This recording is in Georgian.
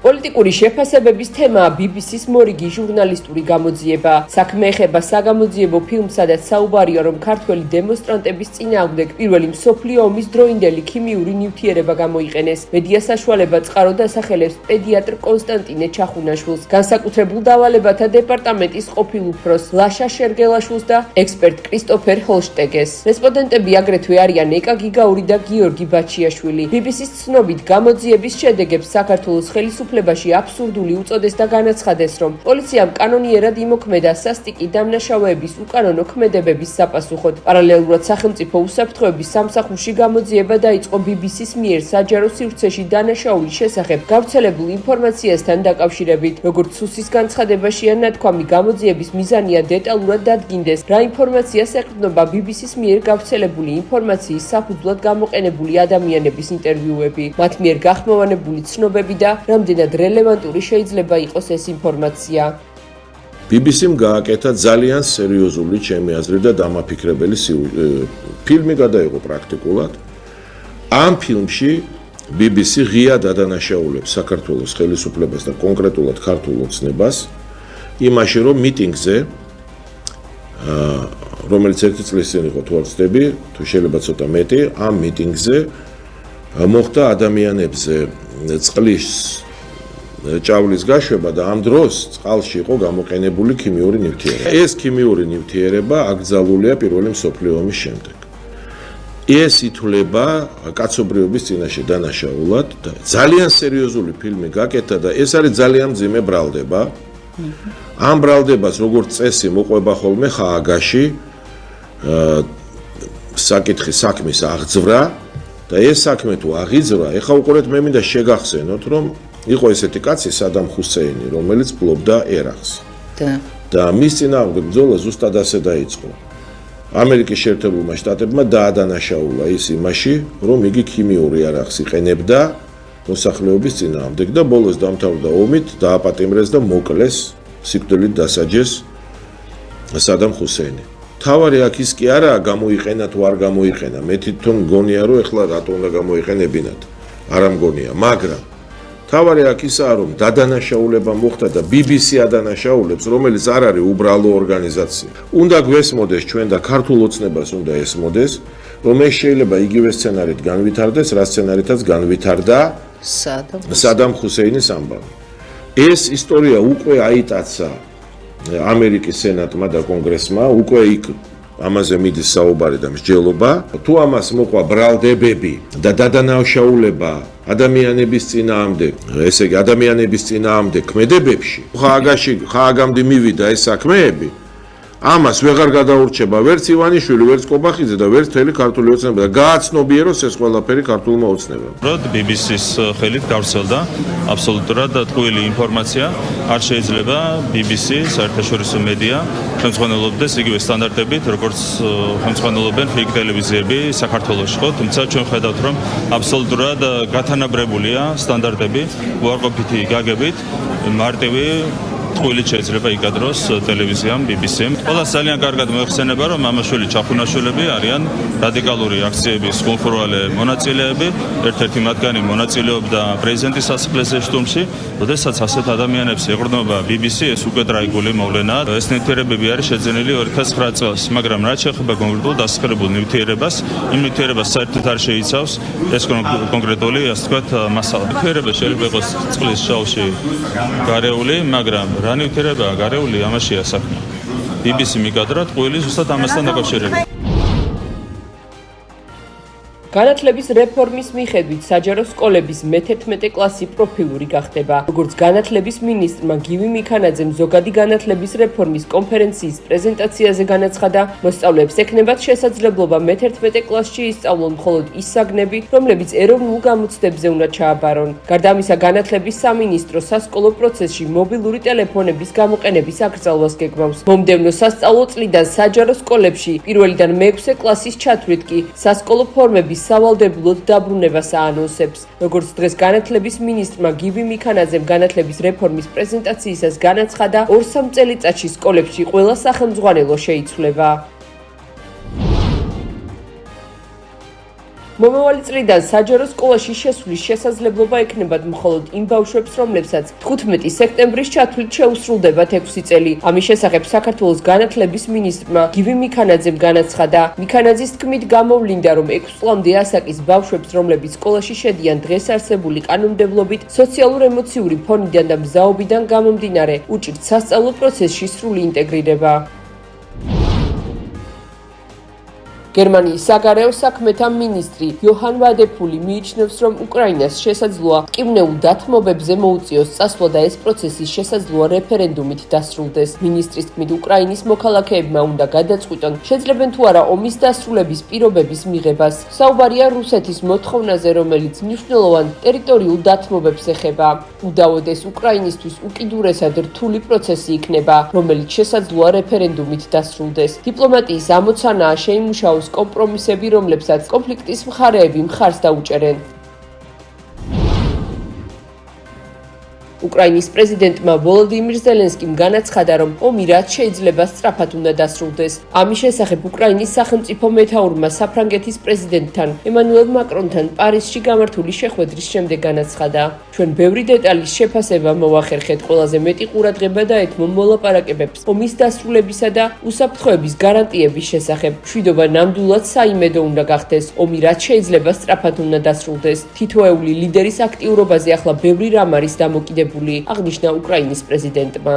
პოლიტიკური შეფასებების თემაა BBC-ს მორიგი ჟურნალისტური გამოძიება. საქმე ეხება საგამოძიებო ფილმს, სადაც საუბარია, რომ ქართველი დემონსტრანტების წინააღმდეგ პირველი მსოფლიო ომის დროინდელი ქიმიური ნივთიერება გამოიყენეს. მედია საშუალება წყარო დასახელებს პედიატრ კონსტანტინე ჩახუნაშვილს, განსაკუთრებულ დავალებათა დეპარტამენტის ყოფილ უფროს ლაშა შერგელაშვილს და ექსპერტ კრისტოფერ ჰოლშტეგეს. რესპონდენტები აგრეთვე არიან ეკა გიგაური და გიორგი ბაჩიაშვილი. BBC-ს ცნობით გამოძიების შედეგებს საქართველოს ხელისუფლებაში აბსურდული უწოდეს და განაცხადეს, რომ პოლიციამ კანონიერად იმოქმედა სასტიკი დამნაშავეების უკანონო ქმედებების საპასუხოდ. პარალელურად სახელმწიფო უსაფრთხოების სამსახურში გამოძიება დაიწყო BBC-ს მიერ საჯარო სივრცეში დანაშაულის შესახებ გავრცელებულ ინფორმაციასთან დაკავშირებით. როგორც სუსის განცხადებაშია ნათქვამი, გამოძიების მიზანია დეტალურად დადგინდეს, რა ინფორმაციას ეყრდნობა BBC-ს მიერ გავრცელებული ინფორმაციის საფუძვლად გამოყენებული ადამიანების ინტერვიუები, მათ მიერ გახმოვანებული ცნობები და რამდენად რელევანტური შეიძლება იყოს ეს ინფორმაცია. BBC-მ გააკეთა ძალიან სერიოზული, ჩემი აზრით, და დამაფიქრებელი ფილმი გადაიღო პრაქტიკულად. ამ ფილმში BBC ღიად ადანაშაულებს საქართველოს ხელისუფლებას და კონკრეტულად ქართულ ოცნებას იმაში, რომ მიტინგზე, რომელიც ერთი წლის წინ იყო, თუ არ ვცდები, თუ შეიძლება ცოტა მეტი, ამ მიტინგზე მოხდა ადამიანებზე წყლის ჭავლის გაშვება და ამ დროს წყალში იყო გამოყენებული ქიმიური ნივთიერება. ეს ქიმიური ნივთიერება აკრძალულია პირველი მსოფლიო ომის შემდეგ. ეს ითვლება კაცობრიობის წინაშე დანაშაულად და ძალიან სერიოზული ფილმი გაკეთა და ეს არის ძალიან მძიმე ბრალდება. ამ ბრალდებას როგორც წესი მოყვება ხოლმე ხააგაში საქმის აღძვრა და ეს საქმე თუ აღიძვრა, ეხლა უყურეთ, მე მინდა შეგახსენოთ, რომ იყო ესეთი კაცი სადამ ხუსეინი, რომელიც ფლობდა ერაყს. და მის წინააღმდეგ ბრძოლა ზუსტად ასე დაიწყო. ამერიკის შეერთებულმა შტატებმა დაადანაშაულა ის იმაში, რომ იგი ქიმიური არახს იყენებდა მოსახლეობის წინააღმდეგ და ბოლოს დამთავრდა ომით, დააპატიმრეს და მოკლეს, სიკვდილით დასაჯეს სადამ ხუსეინი. თავარი აქ ის კი არაა გამოიყენა თუ არ გამოიყენა. მე თვითონ მგონია, რომ ეხლა რატო უნდა გამოიყენებინათ. არ მგონია, მაგრამ თავარი აქ ისაა, რომ დადანაშაულება მოხდა და BBC ადანაშაულებს, რომელიც არ არის უბრალო ორგანიზაცია. უნდა გვესმოდეს ჩვენ და ქართულ ოცნებას უნდა ესმოდეს, რომ ეს შეიძლება იგივე სცენარით განვითარდეს, რა სცენარითაც განვითარდა სადამ ხუსეინის ამბავი. ეს ისტორია უკვე აიტაცა ამერიკის სენატმა და კონგრესმა, უკვე იქ ამაზე მიდის საუბარი და მსჯელობა. თუ ამას მოყვა ბრალდებები და დადანაშაულება ადამიანების წინააღმდეგ, ესე იგი ადამიანების წინააღმდეგ ქმედებებში, ხააგამდე მივიდა ეს საქმეები, ამას ვეღარ გადაურჩება ვერც ივანიშვილი, ვერც კობახიძე და ვერც მთელი ქართული ოცნება და გააცნობიეროს ეს ყველაფერი ქართულმა ოცნებამ. BBC-ს ხელით გავრცელდა აბსოლუტურად ტყუილი ინფორმაცია. არ შეიძლება BBC, საერთაშორისო მედია, ხელმძღვანელობდეს იგივე სტანდარტებით, როგორც ხელმძღვანელობენ ფიქ ტელევიზიები საქართველოში, ხო? თუმცა ჩვენ ხედავთ, რომ აბსოლუტურად გათანაბრებულია სტანდარტები, უარყოფითი გაგებით, მარტივი ტყუილით შეიძლება იკადროს ტელევიზიამ BBC-მ. ყველას ძალიან კარგად მოეხსენება, რომ მამაშვილი ჩახუნაშვილები არიან რადიკალური აქციების ხმოვანე მონაწილეები. ერთ-ერთი მათგანი მონაწილეობდა პრეზიდენტის სასახლეზე შტურმში, როდესაც ასეთ ადამიანებს ეყრდნობა BBC, ეს უკვე ტრაგიკული მოვლენაა. ეს ნივთიერებები არის შეძენილი 2009 წელს, მაგრამ რაც შეეხება კონკრეტულ დასახელებულ ნივთიერებას, იმ ნივთიერებას საერთოდ არ შეიცავს ეს კონკრეტული, ასე ვთქვათ, მასალა. ნივთიერება შეიძლება იყოს წყლის შავში გარეული, მაგრამ რა ნივთიერებაა გარეული, ამაშია საქმე. BBC მიკადრა ტყუილი ზუსტად ამასთან დაკავშირებით. განათლების რეფორმის მიხედვით საჯარო სკოლების მე-11 კლასი პროფილური გახდება. როგორც განათლების მინისტრმა გივი მიქანაძემ ზოგადი განათლების რეფორმის კონფერენციის პრეზენტაციაზე განაცხადა, მოსწავლეებს ექნებათ შესაძლებლობა მე-11 კლასში ისწავლონ მხოლოდ ის საგნები, რომლებიც ეროვნულ გამოცდებზე უნდა ჩააბარონ. გარდა ამისა, განათლების სამინისტრო სასკოლო პროცესში მობილური ტელეფონების გამოყენების აკრძალვას გეგმავს. მომდევნო სასწავლო წლიდან საჯარო სკოლებში პირველიდან მე-6 კლასის ჩათვლით კი სასკოლო ფორმების სავალდებულოდ დაბრუნებას აანონსებს. როგორც დღეს განათლების მინისტრმა გივი მიქანაძემ განათლების რეფორმის პრეზენტაციისას განაცხადა, 2-3 წელიწადში სკოლებში ყველა სახელმძღვანელო შეიცვლება. მომავალი წლიდან საჯარო სკოლაში შესვლის შესაძლებლობა ექნებათ მხოლოდ იმ ბავშვებს, რომლებსაც 15 სექტემბრის ჩათვლით შეუსრულდებათ 6 წელი. ამის შესახებ საქართველოს განათლების მინისტრმა გივი მიქანაძემ განაცხადა. მიქანაძის თქმით, გამოვლინდა, რომ 6 წლამდე ასაკის ბავშვებს, რომლებიც სკოლაში შედიან დღეს არსებული კანონმდებლობით, სოციალურ-ემოციური ფონიდან და მზაობიდან გამომდინარე, უჭირთ სასწავლო პროცესში სრული ინტეგრირება. გერმანიის საგარეო საქმეთა მინისტრი იოჰან ვადეფული მიიჩნევს, რომ უკრაინას შესაძლოა მკვნეულ დათმობებზე მოუწიოს წასვლა და ეს პროცესი შესაძლოა რეფერენდუმით დასრულდეს. მინისტრის თქმით, უკრაინის მოქალაქეებმა უნდა გადაწყვიტონ, შეძლებენ თუ არა ომის დასრულების პირობების მიღებას. საუბარია რუსეთის მოთხოვნაზე, რომელიც მნიშვნელოვან ტერიტორიულ დათმობებს ეხება. უდავოდ ეს უკრაინისთვის უკიდურესად რთული პროცესი იქნება, რომელიც შესაძლოა რეფერენდუმით დასრულდეს. დიპლომატიის ამოცანაა შეიმუშაოს კომპრომისები, რომლებსაც კონფლიქტის მხარეები მხარს დაუჭერენ. უკრაინის პრეზიდენტმა ვოლოდიმირ ზელენსკიმ განაცხადა, რომ ომი რაც შეიძლება სწრაფად უნდა დასრულდეს. ამის შესახებ უკრაინის სახელმწიფო მეთაურმა საფრანგეთის პრეზიდენტთან ემანუელ მაკრონთან პარიზში გამართული შეხვედრის შემდეგ განაცხადა. ჩვენ ბევრი დეტალის შეფასება მოვახერხეთ, ყველაზე მეტი ყურადღება დაეთმო მოლაპარაკებებს ომის დასრულებისა და უსაფრთხოების გარანტიების შესახებ. მშვიდობა ნამდვილად საიმედო უნდა გახდეს. ომი რაც შეიძლება სწრაფად უნდა დასრულდეს. თითოეული ლიდერის აქტიურობაზე ახლა ბევრი რამ არის დამოკიდებული, აღნიშნა უკრაინის პრეზიდენტმა.